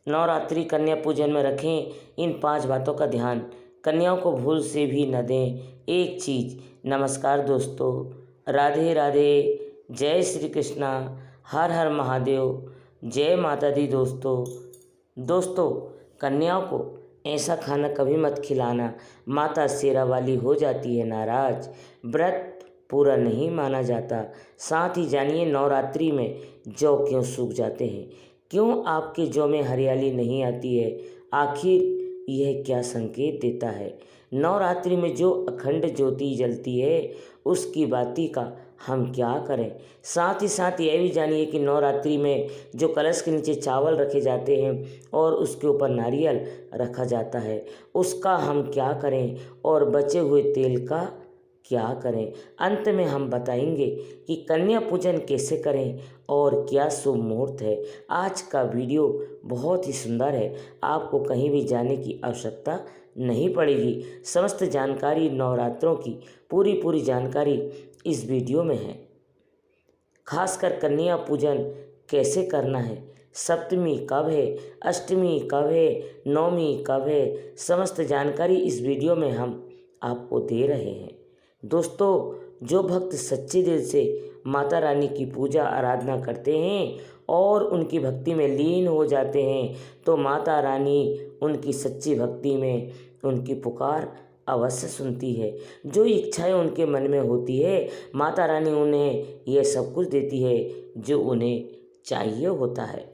नवरात्रि कन्या पूजन में रखें इन 5 बातों का ध्यान। कन्याओं को भूल से भी न दें एक चीज़। नमस्कार दोस्तों, राधे राधे, जय श्री कृष्णा, हर हर महादेव, जय माता दी। दोस्तों, कन्याओं को ऐसा खाना कभी मत खिलाना, माता शेरा वाली हो जाती है नाराज, व्रत पूरा नहीं माना जाता। साथ ही जानिए नवरात्रि में जौ क्यों सूख जाते हैं, क्यों आपके जौ में हरियाली नहीं आती है, आखिर यह क्या संकेत देता है। नवरात्रि में जो अखंड ज्योति जलती है उसकी बाती का हम क्या करें। साथ ही यह भी जानिए कि नवरात्रि में जो कलश के नीचे चावल रखे जाते हैं और उसके ऊपर नारियल रखा जाता है उसका हम क्या करें और बचे हुए तेल का क्या करें। अंत में हम बताएंगे कि कन्या पूजन कैसे करें और क्या शुभ मुहूर्त है। आज का वीडियो बहुत ही सुंदर है, आपको कहीं भी जाने की आवश्यकता नहीं पड़ेगी। समस्त जानकारी नवरात्रों की पूरी जानकारी इस वीडियो में है। खासकर कन्या पूजन कैसे करना है, सप्तमी कब है, अष्टमी कब है, नवमी कब है, समस्त जानकारी इस वीडियो में हम आपको दे रहे हैं। दोस्तों, जो भक्त सच्चे दिल से माता रानी की पूजा आराधना करते हैं और उनकी भक्ति में लीन हो जाते हैं तो माता रानी उनकी सच्ची भक्ति में उनकी पुकार अवश्य सुनती है। जो इच्छाएं उनके मन में होती है माता रानी उन्हें यह सब कुछ देती है जो उन्हें चाहिए होता है।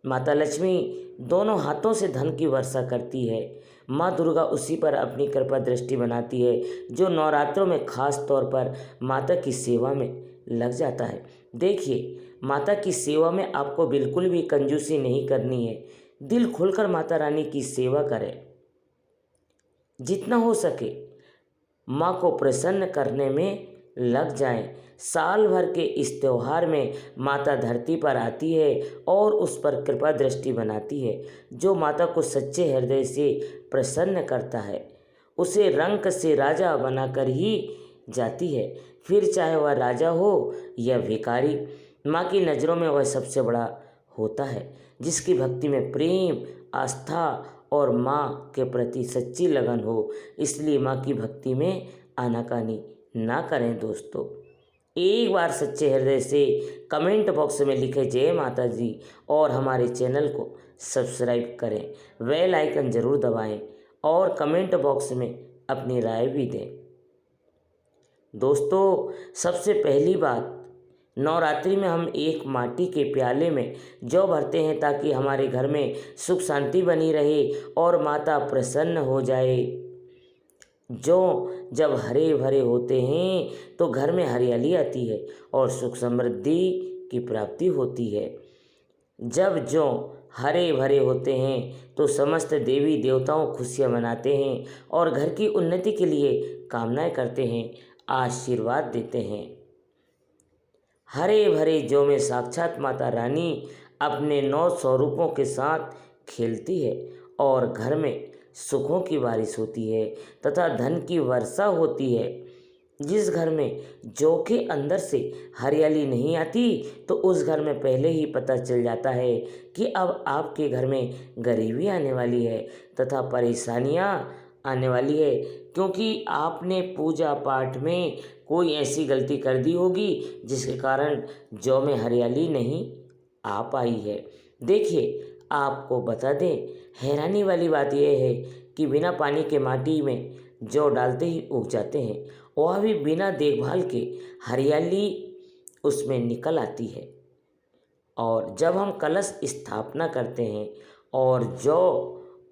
माता लक्ष्मी दोनों हाथों से धन की वर्षा करती है। माँ दुर्गा उसी पर अपनी कृपा दृष्टि बनाती है जो नवरात्रों में खास तौर पर माता की सेवा में लग जाता है। देखिए, माता की सेवा में आपको बिल्कुल भी कंजूसी नहीं करनी है। दिल खोलकर माता रानी की सेवा करें, जितना हो सके माँ को प्रसन्न करने में लग जाएं। साल भर के इस त्यौहार में माता धरती पर आती है और उस पर कृपा दृष्टि बनाती है। जो माता को सच्चे हृदय से प्रसन्न करता है उसे रंक से राजा बनाकर ही जाती है, फिर चाहे वह राजा हो या भिखारी। माँ की नज़रों में वह सबसे बड़ा होता है जिसकी भक्ति में प्रेम, आस्था और माँ के प्रति सच्ची लगन हो। इसलिए माँ की भक्ति में आनाकानी ना करें। दोस्तों, एक बार सच्चे हृदय से कमेंट बॉक्स में लिखे जय माता जी और हमारे चैनल को सब्सक्राइब करें, बेल आइकन ज़रूर दबाएं और कमेंट बॉक्स में अपनी राय भी दें। दोस्तों, सबसे पहली बात, नवरात्रि में हम एक माटी के प्याले में जौ भरते हैं ताकि हमारे घर में सुख शांति बनी रहे और माता प्रसन्न हो जाए। जौ जब हरे भरे होते हैं तो घर में हरियाली आती है और सुख समृद्धि की प्राप्ति होती है। जब जौ हरे भरे होते हैं तो समस्त देवी देवताओं खुशियाँ मनाते हैं और घर की उन्नति के लिए कामनाएं करते हैं, आशीर्वाद देते हैं। हरे भरे जौ में साक्षात माता रानी अपने 9 स्वरूपों के साथ खेलती है और घर में सुखों की बारिश होती है तथा धन की वर्षा होती है। जिस घर में जौ के अंदर से हरियाली नहीं आती तो उस घर में पहले ही पता चल जाता है कि अब आपके घर में गरीबी आने वाली है तथा परेशानियां आने वाली है, क्योंकि आपने पूजा पाठ में कोई ऐसी गलती कर दी होगी जिसके कारण जौ में हरियाली नहीं आ पाई है। देखिए, आपको बता दें, हैरानी वाली बात यह है कि बिना पानी के माटी में जौ डालते ही उग जाते हैं, वह भी बिना देखभाल के हरियाली उसमें निकल आती है। और जब हम कलश स्थापना करते हैं और जौ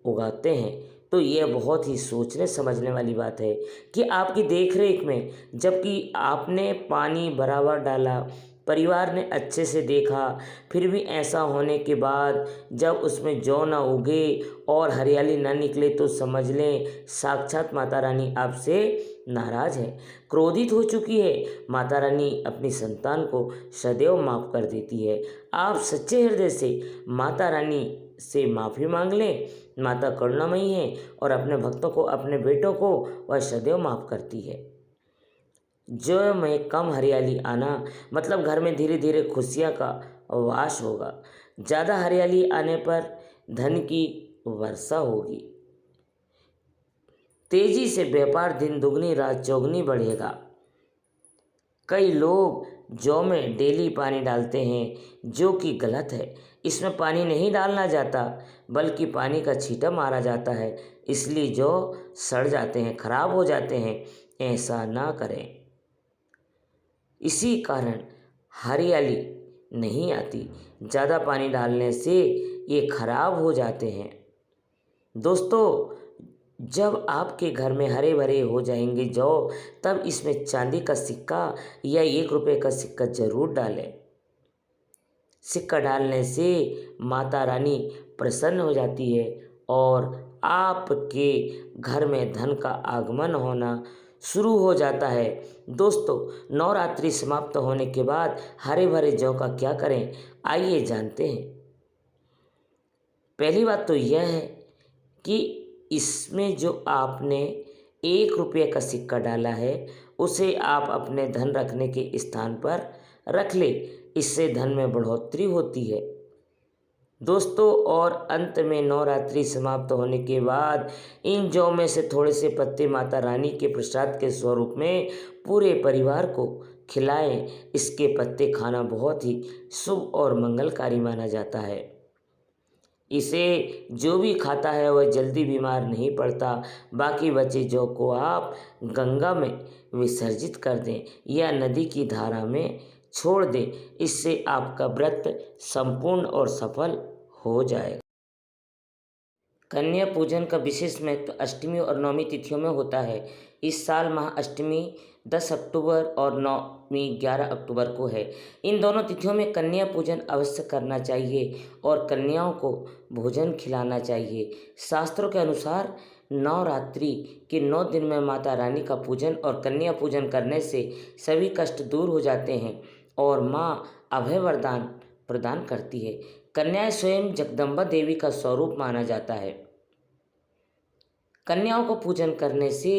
उगाते हैं तो यह बहुत ही सोचने समझने वाली बात है कि आपकी देखरेख में जबकि आपने पानी बराबर डाला, परिवार ने अच्छे से देखा, फिर भी ऐसा होने के बाद जब उसमें जौ ना उगे और हरियाली ना निकले तो समझ लें साक्षात माता रानी आपसे नाराज है, क्रोधित हो चुकी है। माता रानी अपनी संतान को सदैव माफ़ कर देती है। आप सच्चे हृदय से माता रानी से माफ़ी मांग लें। माता करुणामयी है और अपने भक्तों को, अपने बेटों को वह सदैव माफ़ करती है। जौ में कम हरियाली आना मतलब घर में धीरे धीरे खुशियाँ का वास होगा। ज़्यादा हरियाली आने पर धन की वर्षा होगी। तेजी से व्यापार दिन दुगनी रात चौगुनी बढ़ेगा। कई लोग जौ में डेली पानी डालते हैं, जो कि गलत है। इसमें पानी नहीं डालना जाता, बल्कि पानी का छींटा मारा जाता है, इसलिए जौ सड़ जाते हैं, खराब हो जाते हैं। ऐसा ना करें। इसी कारण हरियाली नहीं आती। ज़्यादा पानी डालने से ये खराब हो जाते हैं। दोस्तों, जब आपके घर में हरे भरे हो जाएंगे जौ, तब इसमें चांदी का सिक्का या 1 रुपये का सिक्का जरूर डालें। सिक्का डालने से माता रानी प्रसन्न हो जाती है और आपके घर में धन का आगमन होना शुरू हो जाता है। दोस्तों, नवरात्रि समाप्त होने के बाद हरे भरे जौ का क्या करें, आइए जानते हैं। पहली बात तो यह है कि इसमें जो आपने 1 रुपये का सिक्का डाला है, उसे आप अपने धन रखने के स्थान पर रख ले। इससे धन में बढ़ोतरी होती है। दोस्तों, और अंत में नवरात्रि समाप्त होने के बाद इन जौ में से थोड़े से पत्ते माता रानी के प्रसाद के स्वरूप में पूरे परिवार को खिलाएं। इसके पत्ते खाना बहुत ही शुभ और मंगलकारी माना जाता है। इसे जो भी खाता है वह जल्दी बीमार नहीं पड़ता। बाकी बचे जौ को आप गंगा में विसर्जित कर दें या नदी की धारा में छोड़ दें। इससे आपका व्रत संपूर्ण और सफल हो जाएगा। कन्या पूजन का विशेष महत्व अष्टमी और नवमी तिथियों में होता है। इस साल महाअष्टमी 10 अक्टूबर और नवमी 11 अक्टूबर को है। इन दोनों तिथियों में कन्या पूजन अवश्य करना चाहिए और कन्याओं को भोजन खिलाना चाहिए। शास्त्रों के अनुसार नवरात्रि के 9 दिन में माता रानी का पूजन और कन्या पूजन करने से सभी कष्ट दूर हो जाते हैं और माँ अभय वरदान प्रदान करती है। कन्याएं स्वयं जगदम्बा देवी का स्वरूप माना जाता है। कन्याओं को पूजन करने से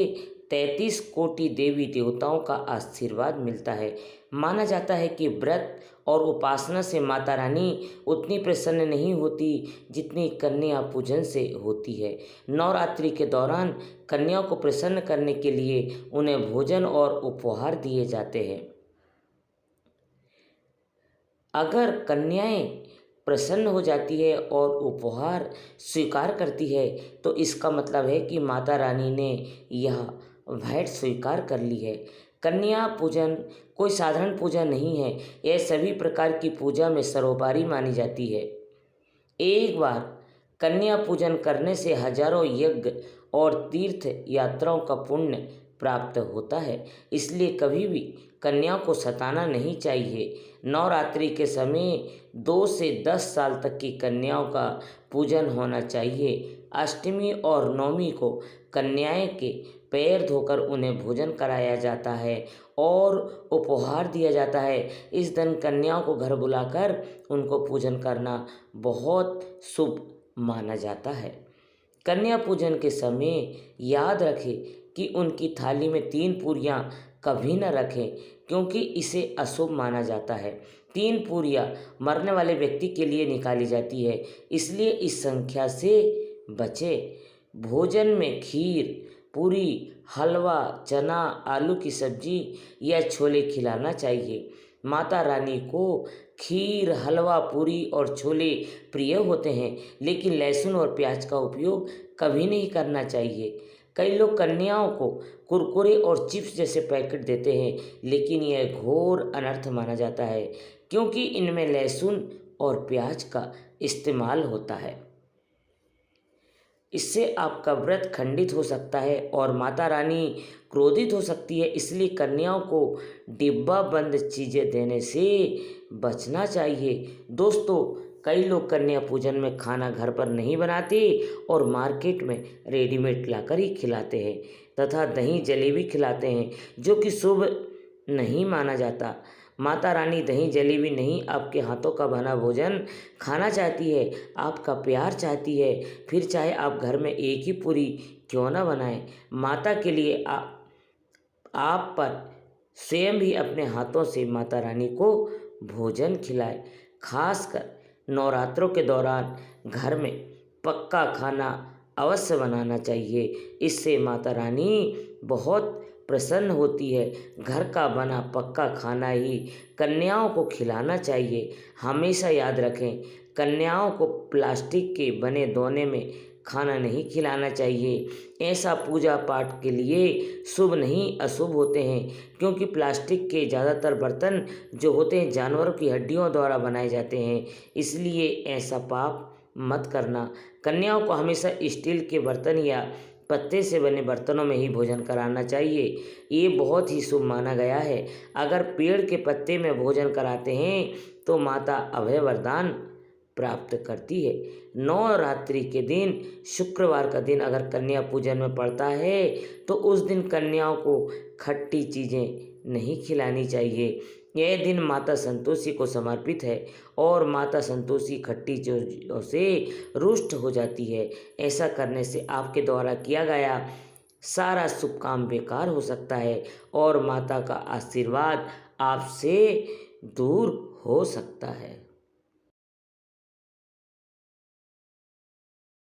33 कोटि देवी देवताओं का आशीर्वाद मिलता है। माना जाता है कि व्रत और उपासना से माता रानी उतनी प्रसन्न नहीं होती जितनी कन्या पूजन से होती है। नवरात्रि के दौरान कन्याओं को प्रसन्न करने के लिए उन्हें भोजन और उपहार दिए जाते हैं। अगर कन्याएं प्रसन्न हो जाती है और उपहार स्वीकार करती है, तो इसका मतलब है कि माता रानी ने यह भेंट स्वीकार कर ली है। कन्या पूजन कोई साधारण पूजा नहीं है, यह सभी प्रकार की पूजा में सर्वोपरि मानी जाती है। एक बार कन्या पूजन करने से हजारों यज्ञ और तीर्थ यात्राओं का पुण्य प्राप्त होता है, इसलिए कभी भी कन्याओं को सताना नहीं चाहिए। नवरात्रि के समय 2 से 10 साल तक की कन्याओं का पूजन होना चाहिए। अष्टमी और नवमी को कन्याएं के पैर धोकर उन्हें भोजन कराया जाता है और उपहार दिया जाता है। इस दिन कन्याओं को घर बुलाकर उनको पूजन करना बहुत शुभ माना जाता है। कन्या पूजन के समय याद रखें कि उनकी थाली में 3 पूरियां कभी न रखें, क्योंकि इसे अशुभ माना जाता है। 3 पूरियां मरने वाले व्यक्ति के लिए निकाली जाती है, इसलिए इस संख्या से बचें। भोजन में खीर, पूरी, हलवा, चना, आलू की सब्जी या छोले खिलाना चाहिए। माता रानी को खीर, हलवा, पूरी और छोले प्रिय होते हैं, लेकिन लहसुन और प्याज का उपयोग कभी नहीं करना चाहिए। कई लोग कन्याओं को कुरकुरे और चिप्स जैसे पैकेट देते हैं, लेकिन यह घोर अनर्थ माना जाता है, क्योंकि इनमें लहसुन और प्याज का इस्तेमाल होता है। इससे आपका व्रत खंडित हो सकता है और माता रानी क्रोधित हो सकती है, इसलिए कन्याओं को डिब्बा बंद चीज़ें देने से बचना चाहिए। दोस्तों, कई लोग कन्या पूजन में खाना घर पर नहीं बनाते और मार्केट में रेडीमेड लाकर ही खिलाते हैं तथा दही जलेबी खिलाते हैं, जो कि शुभ नहीं माना जाता। माता रानी दही जलेबी नहीं, आपके हाथों का बना भोजन खाना चाहती है, आपका प्यार चाहती है। फिर चाहे आप घर में एक ही पूरी क्यों ना बनाएं, माता के लिए आप पर स्वयं भी अपने हाथों से माता रानी को भोजन खिलाएं। खासकर नवरात्रों के दौरान घर में पक्का खाना अवश्य बनाना चाहिए। इससे माता रानी बहुत प्रसन्न होती है। घर का बना पक्का खाना ही कन्याओं को खिलाना चाहिए। हमेशा याद रखें, कन्याओं को प्लास्टिक के बने दोने में खाना नहीं खिलाना चाहिए। ऐसा पूजा पाठ के लिए शुभ नहीं अशुभ होते हैं, क्योंकि प्लास्टिक के ज़्यादातर बर्तन जो होते हैं जानवरों की हड्डियों द्वारा बनाए जाते हैं, इसलिए ऐसा पाप मत करना। कन्याओं को हमेशा स्टील के बर्तन या पत्ते से बने बर्तनों में ही भोजन कराना चाहिए। ये बहुत ही शुभ माना गया है। अगर पेड़ के पत्ते में भोजन कराते हैं तो माता अभय वरदान प्राप्त करती है। नवरात्रि के दिन शुक्रवार का दिन अगर कन्या पूजन में पड़ता है तो उस दिन कन्याओं को खट्टी चीज़ें नहीं खिलानी चाहिए। यह दिन माता संतोषी को समर्पित है और माता संतोषी खट्टी चीज़ों से रुष्ट हो जाती है। ऐसा करने से आपके द्वारा किया गया सारा शुभ काम बेकार हो सकता है और माता का आशीर्वाद आपसे दूर हो सकता है।